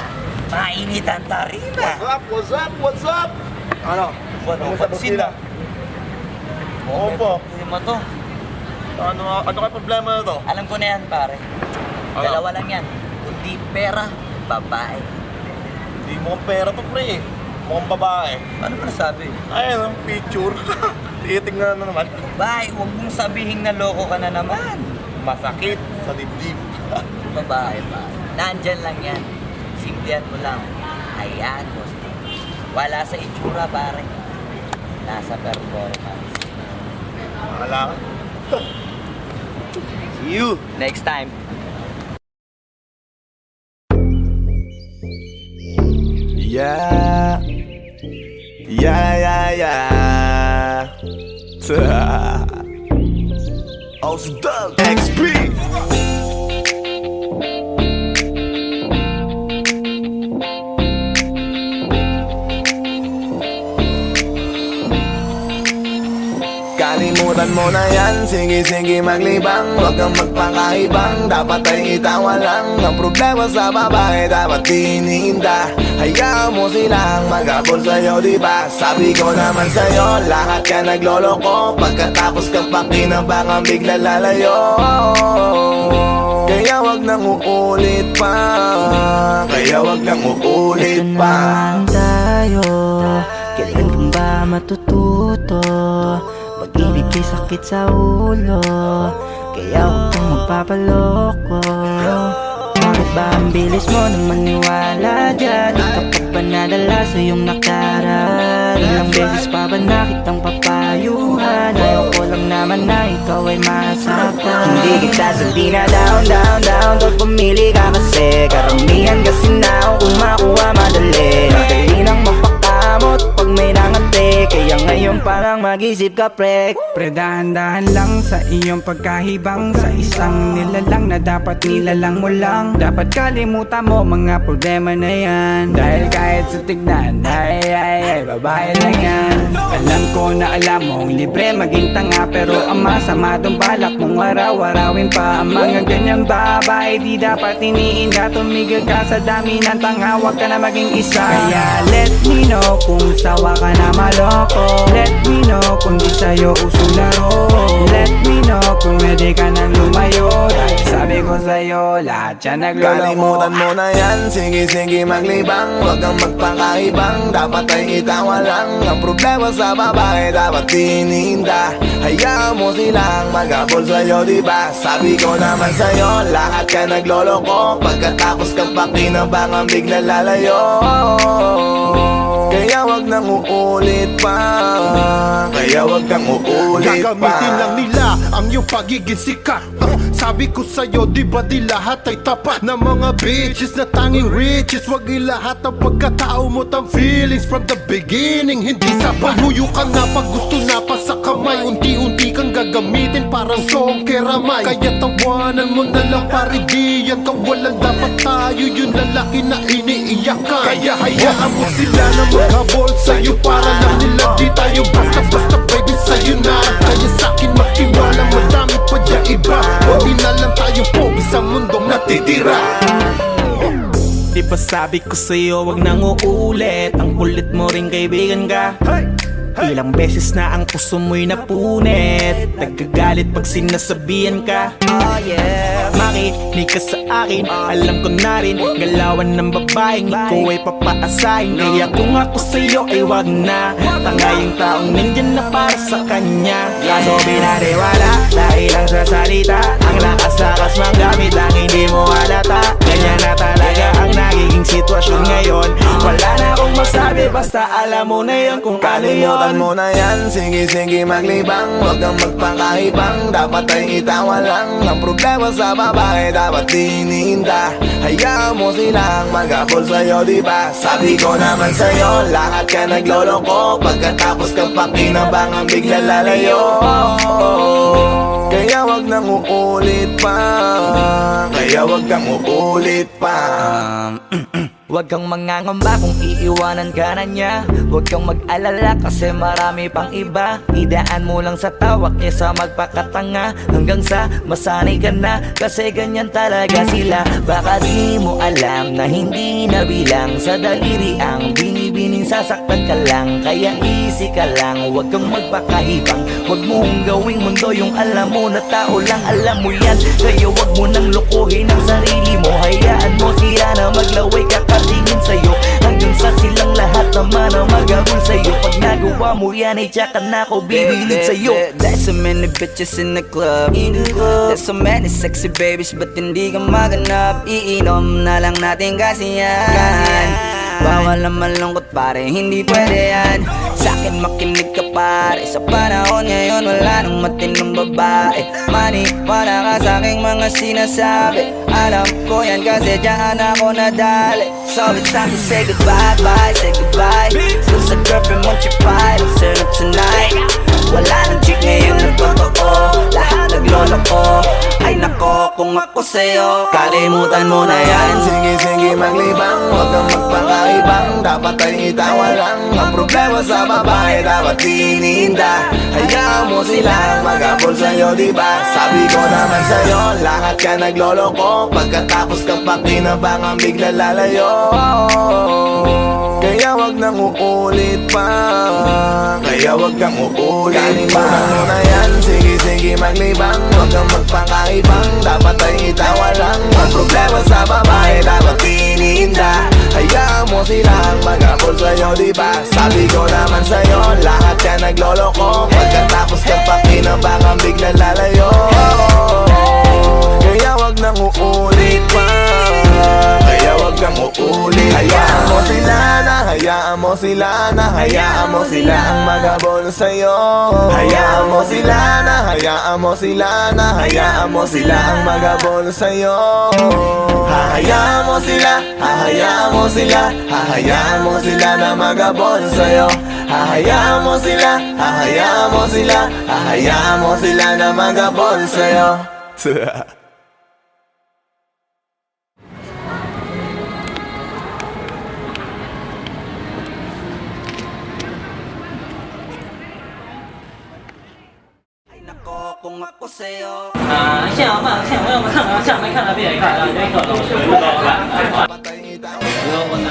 Mainit ang tarima! What's up? What's up? Ano? Ano pansin na? Oo po. Hindi mo to. Ano kaya problema na to? Alam ko na yan, pare. Ano? Dalawa lang yan. Kundi pera, babae. Hindi mo pera to, pre. Mukhang babae. Ano ba nasabi? Ayun, picture. Titingnan na naman. Bay, huwag mong sabihin na loko ka na naman. Masakit sa dibdib. Babae pa. Nandyan lang yan. Simplihan mo lang. Hayaan mo. Wala sa itsura, pare. Nasa performance. Wala ka. See you next time. Yeah. Ausdog XP. Kalimutan mo na yan, sige maglibang. Huwag kang magpakaibang, dapat ay itawa lang. Ang problema sa babae, dapat tinihinda. Hayaan mo silang mag-abol sa'yo, diba? Sabi ko naman sa'yo, lahat ka nagloloko. Pagkatapos kang pakinabangan, bigla lalayo. Kaya wag nang uulit pa. Kaya wag nang uulit pa. Ito naman tayo, kailan kang ba matututo? Pag-ibig ay sakit sa ulo, kaya huwag kang magpapaloko. Bakit ba ang bilis mo na maniwala dyan? Di ka pa ba nadala sa iyong nakaraan? Ilang beses pa ba nakitang papayuhan? Ayoko lang naman na ikaw ay masaktan. Hindi kita sabi na down Tot pumili ka kasi karamihan kasi na kung makuha madali. Dali nang magpakamot pag may nangante, kaya ngayon parang mag-isip ka pre. Dahan-dahan lang sa iyong pagkahibang, sa isang nilalang na dapat nilalang mo lang. Dapat kalimutan mo mga problema na yan, dahil kahit sa tignan ay babae lang yan. Alam ko na alam mong libre maging tanga, pero ang masama dong balak mong araw-arawin pa. Ang mga ganyang babae di dapat iniinda. Tumigil ka sa dami ng tanga, wag ka na maging isa. Kaya let me know kung sawa ka na maloko. Let me know kung di sa'yo uso laro. Let me know kung pwede ka nang lumayo, dahil sabi ko sa'yo lahat yan nagloloko. Kalimutan mo na yan, sige maglibang. Huwag kang magpakaibang, dapat ay itawa lang. Ang problema sa babae, dapat tinihinda. Hayaan mo silang mag-abol sa'yo, diba? Sabi ko naman sa'yo, lahat ka nagloloko. Pagkatapos kang pakinabangan, bigla lalayo. Kaya wag nang uulit pa. Kaya wag kang uulit pa. Gagamitin lang nila ang iyong pagiging sikat. Sabi ko sa'yo, di ba di lahat ay tapat na mga bitches na tanging riches? Wag ilahat ang pagkatao mo tang feelings from the beginning. Hindi sapat, huyo ka na pag gusto na pa sa kamay. Unti-unti kang gagamitin parang song keramay. Kaya tawanan mo na lang pare, di yan kawalan. Dapat tayo yung lalaki na iniiyakan. Kaya hayaan mo sila na maghabol sa'yo, para lang nila di tayo basta-basta baby sa'yo na. Kaya sa'kin magtiwala, madami pa dyan iba. Hindi na lang tayo pogi sa mundong natitira. Di ba sabi ko sa'yo wag nang uulit? Ang kulit mo rin kaibigan ka. Ilang beses na ang puso mo'y napunit. Nagkagalit pag sinasabihan ka. Makinig ka sa akin, alam ko na rin galawan ng babaeng ikaw ay papaasahin. Kaya kung ako sa'yo ay wag na. Tanga yung taong nandyan na para sa kanya. Kaso binariwala dahil lang sa salita. Ang lakas-lakas manggamit ang hindi mo halata. Ganyan na talaga ang nagiging sitwasyon ngayon. Wala na akong masabi, basta alam mo na yun kung ano yun. Kalimutan mo na yan, sige maglibang. Huwag kang magpakaibang, dapat ay itawa lang. Ang problema sa babae, dapat tinihinda. Hayaan mo silang mag-abol sa'yo, diba? Sabi ko naman sa'yo, lahat ka nagloloko. Pagkatapos kang pakinabangan, bigla lalayo. Kaya wag nang uulit pa. Kaya wag kang uulit pa. Huwag kang mangangamba kung iiwanan ka na niya. Huwag kang mag-alala kasi marami pang iba. Idaan mo lang sa tawa kesa magpakatanga. Hanggang sa masanay ka na, kasi ganyan talaga sila. Baka di mo alam na hindi na bilang sa daliri ang binibining sasaktan ka lang. Kaya easy ka lang, huwag kang magpakahibang. Huwag mong gawing mundo yung alam mo na tao lang alam mo yan. Kaya huwag mo nang lokohin ang sarili mo. Hayaan mo sila na maglaway ka tingin sa'yo, hanggang sa silang lahat naman ang mag-abol sa'yo. Pag nagawa mo yan ay tsaka na ako bibilid sa'yo. There's so many bitches in the club. There's so many sexy babies, but hindi ka maganap. Iinom na lang natin kasi yan. Bawal na malungkot pare, hindi pwede yan. Sa akin makinig ka pare. Sa panahon ngayon wala nang matinong babae. Maniwala ka sa aking mga sinasabi. Alam ko yan kasi diyan ako nadali. So it's time to say goodbye, bye, say goodbye. Dun sa girlfriend mo chipay, let's turn up tonight. Wala nang chick ngayon na totoo. Lahat naglolo ko. Ay nako kung ako sa'yo, kalimutan mo na yan. Sige sige maglibang, huwag kang magpakaibang. Dapat ay itawa lang. Ang problema sa babae dapat dininda. Hayaan mo sila mag-apol sa'yo diba? Sabi ko naman sa'yo, lahat ka nagloloko. Pagkatapos kang pakinabangan bigla lalayo. Kaya wag nang uulit pa. Kaya wag kang uulit pa. Kalimutan mo na yan. Sige sige maglibang, huwag kang magpakaibang. Dapat ay itawa lang. Ang problema sa babae dapat dininda. Hayaan mo silang mag-apol sa'yo diba? Sabi ko naman sa'yo, lahat ka nagloloko. Pagkatapos kang pakinabangan bigla lalayo. Kaya wag nang uulit pa. Kaya wag kang uulit. Hayaan mo sila na, hayaan mo sila na, hayaan mo sila ang mag-abol sa'yo. Hayaan mo sila na, hayaan mo sila na, hayaan mo sila ang mag-abol sa'yo. Hahayaan mo sila, hahayaan mo sila, hahayaan mo sila na mag-abol sa'yo. Hahayaan mo sila, hahayaan mo sila, hahayaan mo sila na mag-abol sa'yo. Kung ako sa'yo 现在我们看到下面看到别人看到这个老师不高了，不要问了。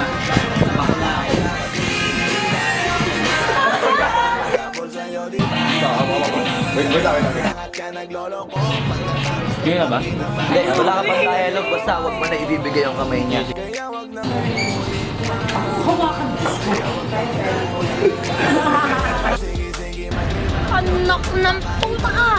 Kaya ba? Hindi, wala ka pang dialogue. Basta huwag mo na ibibigay yung kamay niya. Anak ng puta ka!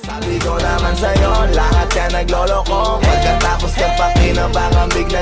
Sabi ko naman sa'yo, lahat ka nagloloko. Pagkatapos kang pakinabangan bigla